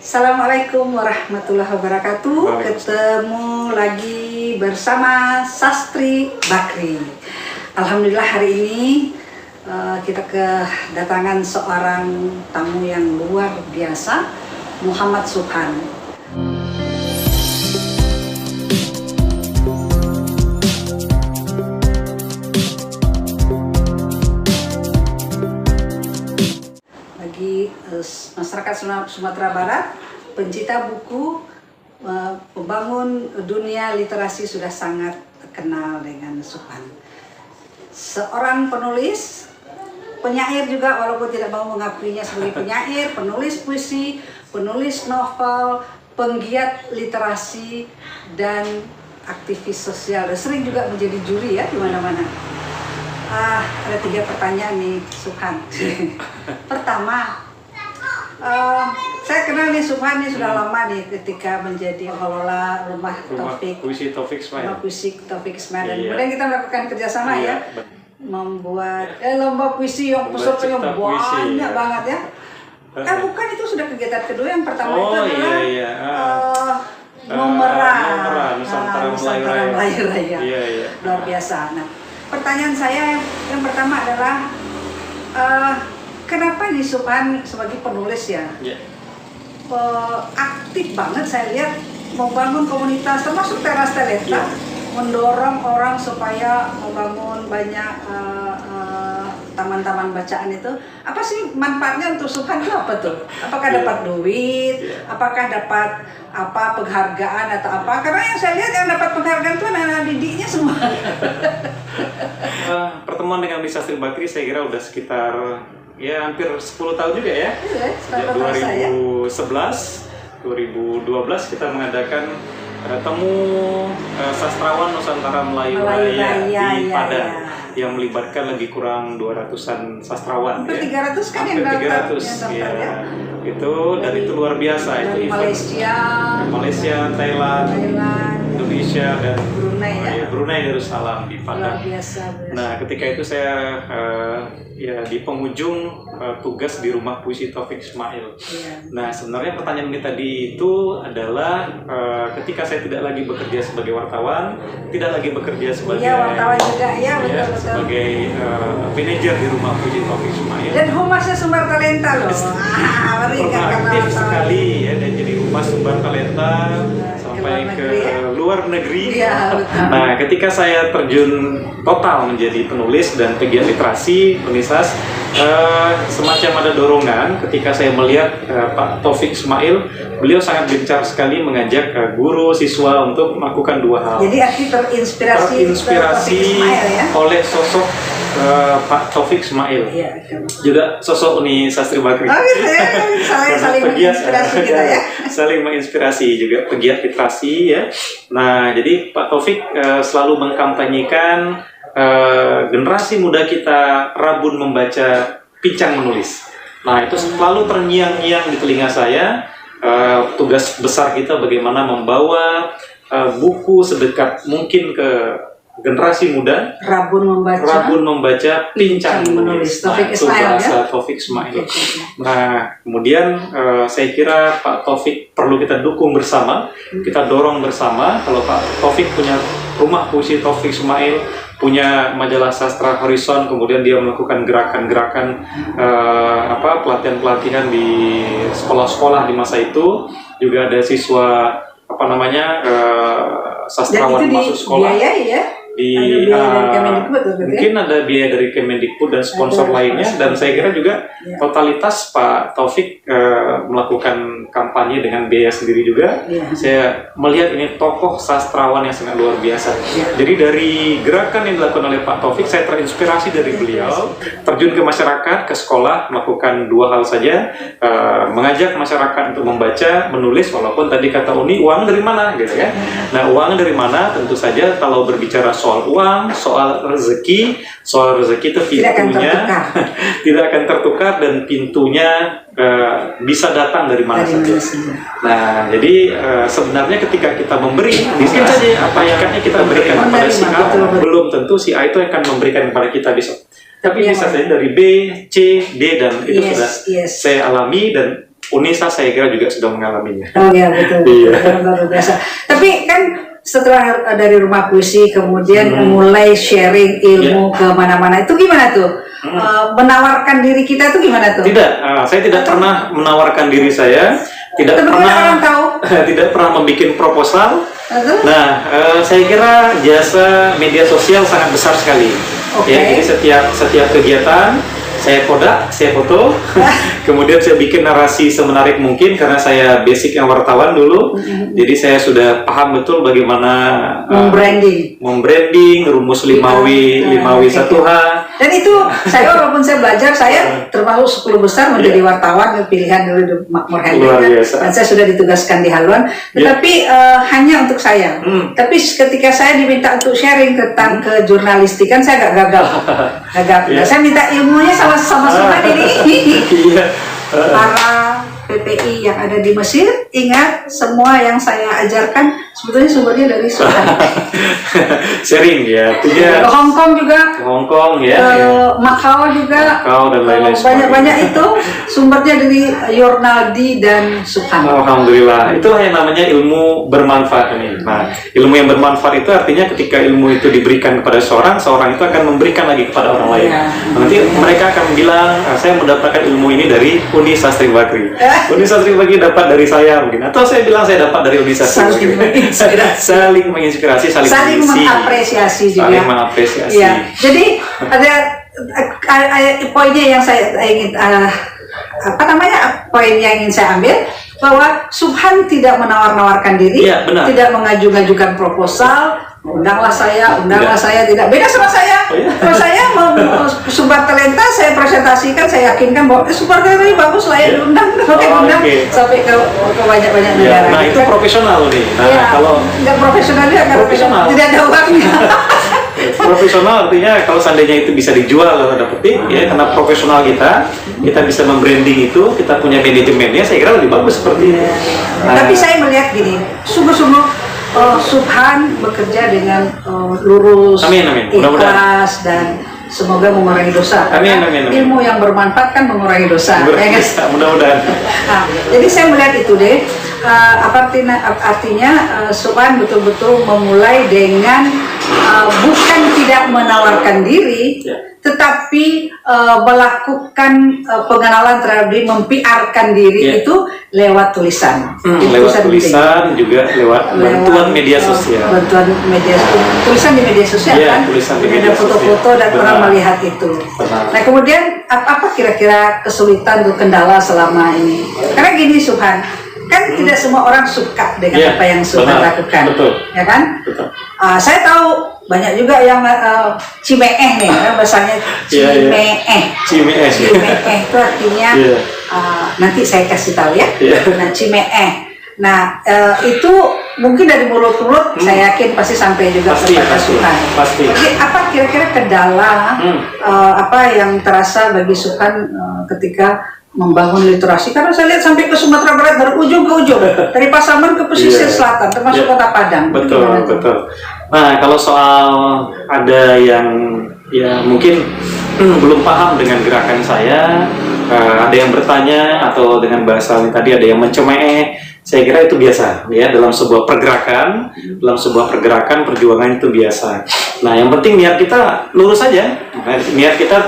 Assalamualaikum warahmatullahi wabarakatuh. Ketemu lagi bersama Sastri Bakri. Alhamdulillah hari ini kita kedatangan seorang tamu yang luar biasa, Muhammad Subhan. Bagi masyarakat Sumatera Barat, pencinta buku, pembangun dunia literasi sudah sangat kenal dengan Subhan. Seorang penulis, penyair juga, walaupun tidak mau mengakuinya sebagai penyair, penulis puisi, penulis novel, penggiat literasi, dan aktivis sosial. Sering juga menjadi juri ya di mana-mana. Ada 3 pertanyaan nih, Subhan. Pertama, saya kenal nih Subhan nih sudah lama nih ketika menjadi pengelola rumah puisi Taufik Ismail. Rumah puisi Taufik Ismail. Dan kemudian kita melakukan kerjasama ya, membuat lomba puisi yang pesertanya banyak banget ya. Bukan, itu sudah kegiatan kedua. Yang pertama itu adalah Nomera Nusantara Melayu Raya. Luar biasa. Nah, pertanyaan saya yang pertama adalah kenapa nih Subhan sebagai penulis ya aktif banget saya lihat membangun komunitas termasuk Teras Talenta, mendorong orang supaya membangun banyak taman-taman bacaan itu. Apa sih manfaatnya untuk Subhan itu apa tuh? Apakah dapat duit? Apakah dapat penghargaan atau apa? Karena yang saya lihat yang dapat penghargaan itu anak-anak didiknya semua. Pertemuan dengan Sastri Bakri saya kira udah sekitar hampir 10 tahun juga ya. Sejak 2011, 2012 kita mengadakan temu sastrawan Nusantara Melayu Raya di Padang yang melibatkan lebih kurang 200-an sastrawan. Hampir 300 kan yang daftar ya. Itu dan itu luar biasa. Dari itu Malaysia, Thailand, Indonesia dan Brunei Darussalam di Padang. Nah, ketika itu saya di penghujung tugas di rumah puisi Taufik Ismail. Nah, sebenarnya pertanyaan ini tadi itu adalah ketika saya tidak lagi bekerja sebagai wartawan, tidak lagi bekerja sebagai wartawan juga sebagai manajer di rumah puisi Taufik Ismail. Dan humasnya Sumber Talenta loh. Aktif sekali ya, dan jadi humas Sumber Talenta sampai ke luar negeri. Nah, ketika saya terjun total menjadi penulis dan pegiat literasi, Unisas, semacam ada dorongan ketika saya melihat Pak Taufik Ismail, beliau sangat gencar sekali mengajak guru siswa untuk melakukan 2 hal. Jadi terinspirasi oleh sosok Pak Taufik Ismail, juga sosok Uni Sastri Bakri. Saling menginspirasi kita ya. Saling menginspirasi juga pegiat literasi ya. Nah, jadi Pak Taufik selalu mengkampanyekan generasi muda kita rabun membaca, pincang menulis. Nah, itu selalu terngiang-ngiang di telinga saya. Tugas besar kita bagaimana membawa buku sedekat mungkin ke generasi muda, rabun membaca, pincang menulis. Taufik Ismail, itu bahasa Taufik Ismail. Nah, kemudian saya kira Pak Taufik perlu kita dukung bersama, kita dorong bersama. Kalau Pak Taufik punya rumah puisi Taufik Ismail, punya majalah sastra Horizon, kemudian dia melakukan gerakan-gerakan pelatihan-pelatihan di sekolah-sekolah di masa itu, juga ada siswa sastrawan masuk sekolah. Mungkin ada biaya dari Kemendikbud dan sponsor lainnya, dan saya kira juga totalitas Pak Taufik melakukan kampanye dengan biaya sendiri juga. Saya melihat ini tokoh sastrawan yang sangat luar biasa. Jadi dari gerakan yang dilakukan oleh Pak Taufik, saya terinspirasi dari beliau, terjun ke masyarakat, ke sekolah, melakukan 2 hal saja, mengajak masyarakat untuk membaca, menulis, walaupun tadi kata Uni, uang dari mana gitu ya. Nah, uang dari mana tentu saja kalau berbicara soal uang, soal rezeki itu pintunya tidak akan tertukar dan pintunya bisa datang dari mana saja. Nah, jadi sebenarnya ketika kita memberi, mungkin saja apa yang kita berikan kepada si A, belum tentu si A itu akan memberikan kepada kita besok. Tapi bisa saja dari B, C, D, dan itu sudah saya alami, dan Unisa saya kira juga sudah mengalaminya. Oh ya betul, Iya. luar biasa. Tapi kan setelah dari rumah puisi kemudian mulai sharing ilmu ke mana-mana, itu gimana tuh? Menawarkan diri kita tuh gimana tuh? Tidak, saya tidak pernah menawarkan diri saya, tidak Tapi pernah orang tahu. tidak pernah membuat proposal. Nah, saya kira jasa media sosial sangat besar sekali. Oke. Ya, jadi setiap kegiatan saya kodak, saya foto, kemudian saya bikin narasi semenarik mungkin karena saya basic yang wartawan dulu. Jadi saya sudah paham betul bagaimana membranding, rumus 5W, 5W1H. Dan itu saya walaupun saya belajar, saya termasuk 10 besar menjadi wartawan pilihan dari Makmur Henry dan saya sudah ditugaskan di haluan. Tetapi hanya untuk saya. Tapi ketika saya diminta untuk sharing tentang kejurnalistikan, saya agak gagal. Nah, saya minta ilmunya sama Subhan ini. Para PPI yang ada di Mesir, ingat semua yang saya ajarkan sebetulnya sumbernya dari Subhan. Sharing ya, ke Hong Kong juga, Macau juga, Macau dan lain-lain. Banyak itu sumbernya dari Yornaldi dan Subhan. Alhamdulillah, itulah yang namanya ilmu bermanfaat ini. Nah, ilmu yang bermanfaat itu artinya ketika ilmu itu diberikan kepada seorang itu akan memberikan lagi kepada orang lain. Nanti mereka akan bilang, saya mendapatkan ilmu ini dari Uni Sastri Bakri. Uni Sastri Bakri dapat dari saya mungkin, atau saya bilang saya dapat dari Uni Sastri Bakri. Saling menginspirasi, saling mengapresiasi juga. Saling mengapresiasi. Ya. Jadi ada poinnya yang saya ingin poin yang ingin saya ambil bahwa Subhan tidak menawar-nawarkan diri, tidak mengajukan proposal. Undanglah saya, tidak beda sama saya. Kalau saya mau Sumber Talenta, saya presentasikan, saya yakinkan bahwa Sumber Talenta ini bagus lah ya, diundang sampai ke banyak-banyak negara. Nah, itu profesional nih. Nah, kalau nggak profesional dia tidak ada uangnya. Profesional artinya kalau seandainya itu bisa dijual atau dapetin, ya karena profesional kita bisa membranding itu, kita punya manajemennya, saya kira lebih bagus seperti itu. Tapi saya melihat gini, sungguh-sungguh Subhan bekerja dengan lurus, ikhlas, dan semoga mengurangi dosa. Ilmu yang bermanfaat kan mengurangi dosa. Mudah-mudahan. Jadi saya melihat itu deh. Artinya Subhan betul-betul memulai dengan bukan tidak menawarkan diri, tetapi melakukan pengenalan terhadap diri, mempiarkan diri itu lewat tulisan. Lewat tulisan juga lewat bantuan media sosial. Tulisan di media sosial kan. Ada foto-foto dan orang melihat itu. Nah kemudian apa kira-kira kesulitan atau kendala selama ini? Karena gini Subhan, kan tidak semua orang suka dengan apa yang Subhan lakukan, ya kan? Saya tahu banyak juga yang cimeeh nih, bahasanya cimeeh itu artinya nanti saya kasih tahu ya. Nah cimeeh, nah itu mungkin dari mulut ke mulut, saya yakin pasti sampai juga kepada Subhan. Jadi apa kira-kira kendala apa yang terasa bagi Subhan ketika membangun literasi, karena saya lihat sampai ke Sumatera Barat dari ujung ke ujung, dari Pasaman ke pesisir selatan, termasuk kota Padang. Betul. Nah, kalau soal ada yang mungkin belum paham dengan gerakan saya, ada yang bertanya atau dengan bahasa tadi ada yang mencemeh, saya kira itu biasa ya dalam sebuah pergerakan, perjuangan itu biasa. Nah, yang penting niat kita lurus saja, niat kita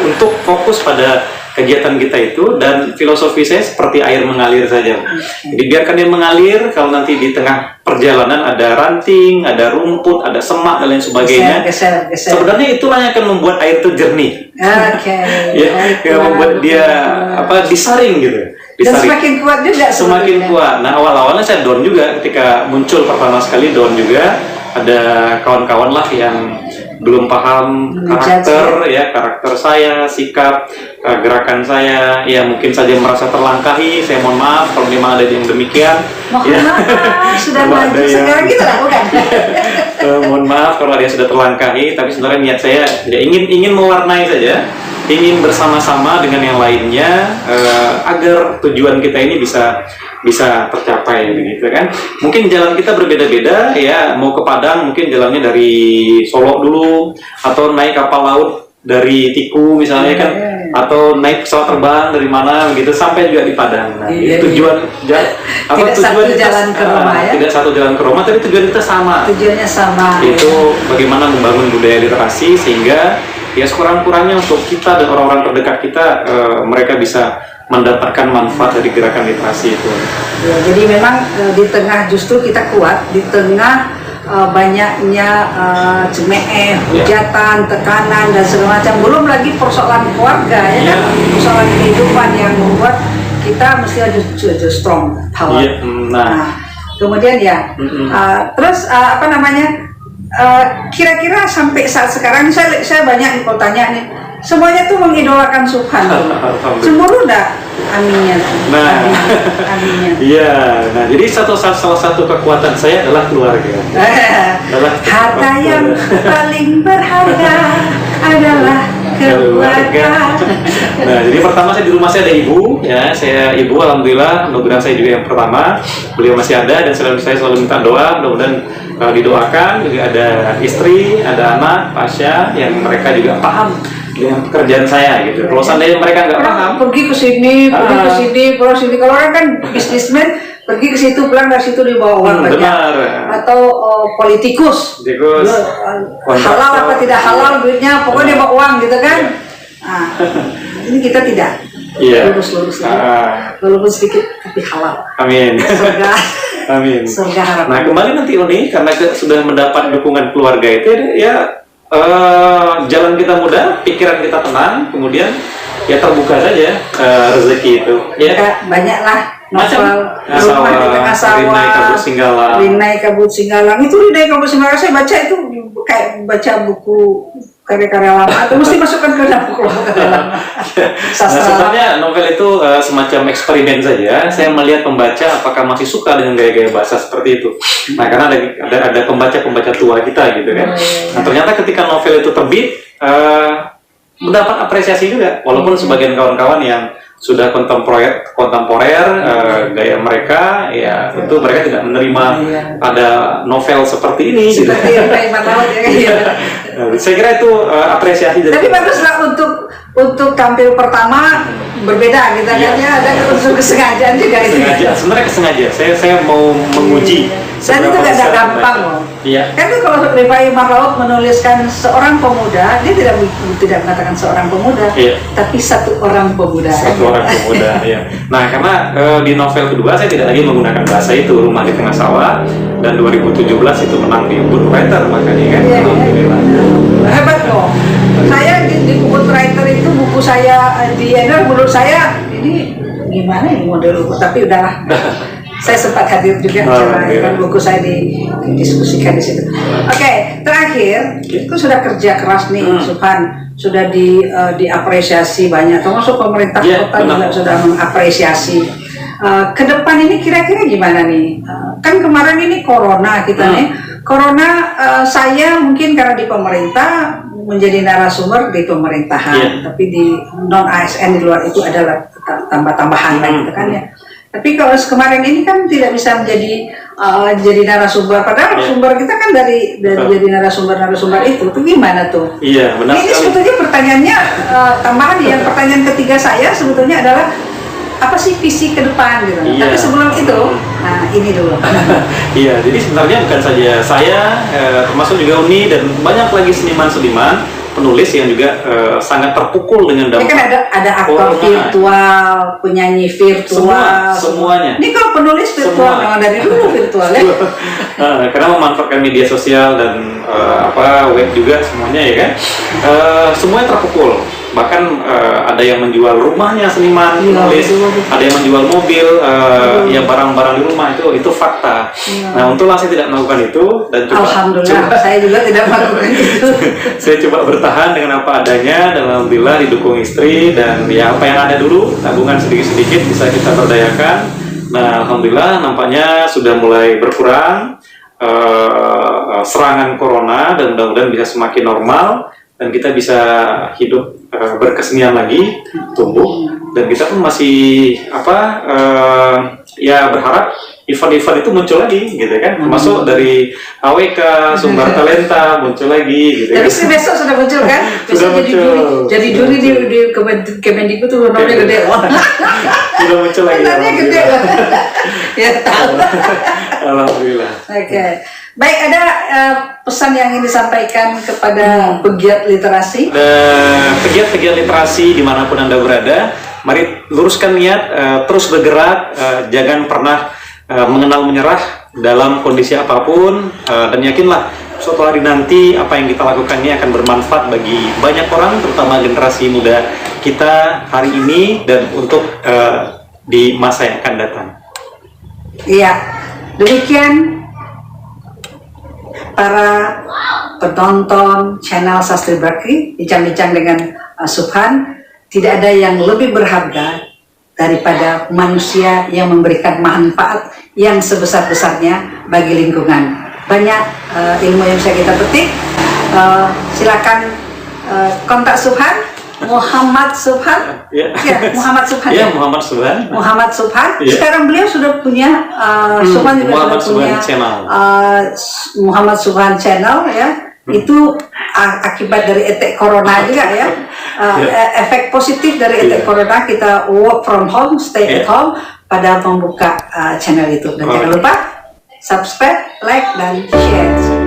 untuk fokus pada kegiatan kita itu, dan filosofi saya seperti air mengalir saja. Jadi biarkan dia mengalir, kalau nanti di tengah perjalanan ada ranting, ada rumput, ada semak dan lain sebagainya. Sebenarnya itulah yang akan membuat air itu jernih. Yang membuat dia disaring gitu. Dan semakin kuat juga. Semakin kuat. Nah, awal-awalnya saya down juga ketika muncul pertama sekali, down juga. Ada kawan-kawan lah yang belum paham karakter saya, sikap, gerakan saya, ya mungkin saja merasa terlangkahi. Saya mohon maaf kalau memang ada yang demikian. Sudah maju sekarang gitu lah, bukan? Mohon maaf kalau ada yang sudah terlangkahi, tapi sebenarnya niat saya ya ingin mewarnai saja, ingin bersama-sama dengan yang lainnya agar tujuan kita ini bisa tercapai begitu kan. Mungkin jalan kita berbeda-beda ya, mau ke Padang mungkin jalannya dari Solo dulu, atau naik kapal laut dari Tiku misalnya kan, atau naik pesawat terbang dari mana begitu sampai juga di Padang. Nah, tujuan tidak satu jalan ke Roma ya? Tidak satu jalan ke Roma, tapi tujuan kita sama. Tujuannya sama. Itu bagaimana membangun budaya literasi sehingga ya sekurang-kurangnya untuk kita dan orang-orang terdekat kita mereka bisa mendapatkan manfaat dari gerakan literasi itu. Ya, jadi memang di tengah justru kita kuat di tengah banyaknya cemeh, hujatan, tekanan dan segala macam. Belum lagi persoalan keluarga ya kan, persoalan kehidupan yang membuat kita mesti ada strong power. Nah, kemudian ya, terus apa namanya? Kira-kira sampai saat sekarang saya banyak kau tanya nih, semuanya tuh mengidolakan Subhan. Cemburu enggak? Aminnya. Nah, aminnya. Iya. Nah, jadi salah satu kekuatan saya adalah keluarga. Harta yang paling berharga adalah keluarga. Nah, jadi pertama saya di rumah saya ada ibu, ya. Saya ibu, alhamdulillah, anugerah saya juga yang pertama. Beliau masih ada dan saya selalu minta doa, mudah-mudahan didoakan. Juga ada istri, ada anak, Pasha, yang mereka juga paham dengan pekerjaan saya gitu. Kalau seandainya mereka nggak paham, pergi ke sini, pergi ke sini, pulang sini. Kalau orang kan bisnismen, pergi ke situ, pulang dari situ dibawa uang banyak. Benar. Atau politikus, halal apa tidak halal duitnya, pokoknya dia bawa uang gitu kan. Nah, ini kita tidak. Lurus-lurus walaupun sedikit tapi halal. Amin. Surga. Amin. Surga harapan. Nah, kembali nanti Uni, karena sudah mendapat dukungan keluarga itu ya. Jalan kita mudah, pikiran kita tenang, kemudian ya terbuka saja rezeki itu. Ya banyaklah novel Rumah di Tengah Sawah, Rinai Kabut Singgalang. Rinai Kabut Singgalang itu Rinai Kabut Singgalang saya baca itu kayak baca buku karya-karya lama atau mesti masukkan ke dalam buku lama. Nah, sebenarnya novel itu semacam eksperimen saja. Saya melihat pembaca apakah masih suka dengan gaya-gaya bahasa seperti itu. Nah, karena ada pembaca tua kita gitu kan. Nah, ternyata ketika novel itu terbit mendapat apresiasi juga, walaupun sebagian kawan-kawan yang sudah kontemporer gaya mereka, ya tentu mereka tidak menerima ada novel seperti ini. Seperti yang kayak laut ya. Saya kira itu apresiasi dari. Tapi baguslah untuk tampil pertama berbeda gitu kan ya, ada unsur kesengajaan juga itu. Sebenarnya kesengaja. Saya mau menguji. Dan itu gak gampang loh. Iya. Kan kalau Rifai Mahlaut menuliskan seorang pemuda, dia tidak mengatakan seorang pemuda, tapi satu orang pemuda. Orang pemuda, ya. Nah, karena di novel kedua saya tidak lagi menggunakan bahasa itu, Rumah di Tengah Sawah, dan 2017 itu menang di Book Writer makanya kan. Alhamdulillah. Hebat loh. Saya di Book Writer itu buku saya di endorse, menurut saya ini gimana ya model buku, tapi udahlah. Saya sempat hadir juga kan buku saya didiskusikan di situ. Oke, terakhir itu sudah kerja keras nih, Subhan, sudah diapresiasi banyak, termasuk pemerintah kota juga sudah mengapresiasi. Ke depan ini kira-kira gimana nih? Kan kemarin ini corona kita nih, corona saya mungkin karena di pemerintah menjadi narasumber di pemerintahan, tapi di non ASN di luar itu adalah tambah-tambahan gitu kan ya. Tapi kalau kemarin ini kan tidak bisa menjadi jadi narasumber, padahal sumber kita kan dari jadi narasumber itu gimana tuh? Iya, benar. Ini sebetulnya pertanyaannya tambahan yang pertanyaan ketiga saya sebetulnya adalah apa sih visi ke depan gitu. Tapi sebelum itu, nah ini dulu. Iya, jadi sebenarnya bukan saja saya, termasuk juga Uni dan banyak lagi seniman-seniman penulis yang juga sangat terpukul dengan dampak. Ya kan ada aktor virtual, penyanyi virtual, semuanya. Ini kalau penulis virtual memang dari dulu virtual ya. Karena memanfaatkan media sosial dan web juga semuanya ya kan. Semuanya terpukul. Bahkan ada yang menjual rumahnya seniman penulis, ada yang menjual mobil, ya barang-barang di rumah itu fakta. Nah, untunglah saya tidak melakukan itu dan alhamdulillah saya juga tidak melakukan itu. Saya coba bertahan dengan apa adanya dan alhamdulillah didukung istri dan ya apa yang ada dulu tabungan sedikit-sedikit bisa kita berdayakan. Nah, alhamdulillah nampaknya sudah mulai berkurang serangan corona dan mudah-mudahan bisa semakin normal dan kita bisa hidup berkesenian lagi, tumbuh, dan kita pun masih ya berharap event-event itu muncul lagi gitu kan, termasuk dari AWK, Sumber Talenta muncul lagi gitu Tapi kan. besok sudah muncul kan? Sudah Besok muncul. jadi juri di Kemendikbud tuh honornya gede. Sudah muncul lagi. Honornya gede. Ya tahu. Alhamdulillah. Oke. Baik, ada pesan yang ingin disampaikan kepada pegiat literasi? Pegiat-pegiat literasi dimanapun Anda berada, mari luruskan niat, terus bergerak, jangan pernah mengenal menyerah dalam kondisi apapun, dan yakinlah suatu hari nanti apa yang kita lakukan ini akan bermanfaat bagi banyak orang, terutama generasi muda kita hari ini dan untuk di masa yang akan datang. Iya, demikian para penonton channel Sastri Bakri, bincang-bincang dengan Subhan. Tidak ada yang lebih berharga daripada manusia yang memberikan manfaat yang sebesar-besarnya bagi lingkungan. Banyak ilmu yang bisa kita petik. Silakan kontak Subhan, Muhammad Subhan. Ya, Muhammad Subhan. Ya, Muhammad Subhan. Muhammad Subhan. Ya. Sekarang beliau sudah punya Subhan juga Muhammad sudah punya Subhan Channel. Muhammad Subhan Channel ya. Itu akibat dari etek corona juga ya. Efek positif dari etek corona, kita work from home, stay at home pada membuka channel itu. Dan jangan lupa subscribe, like, dan share.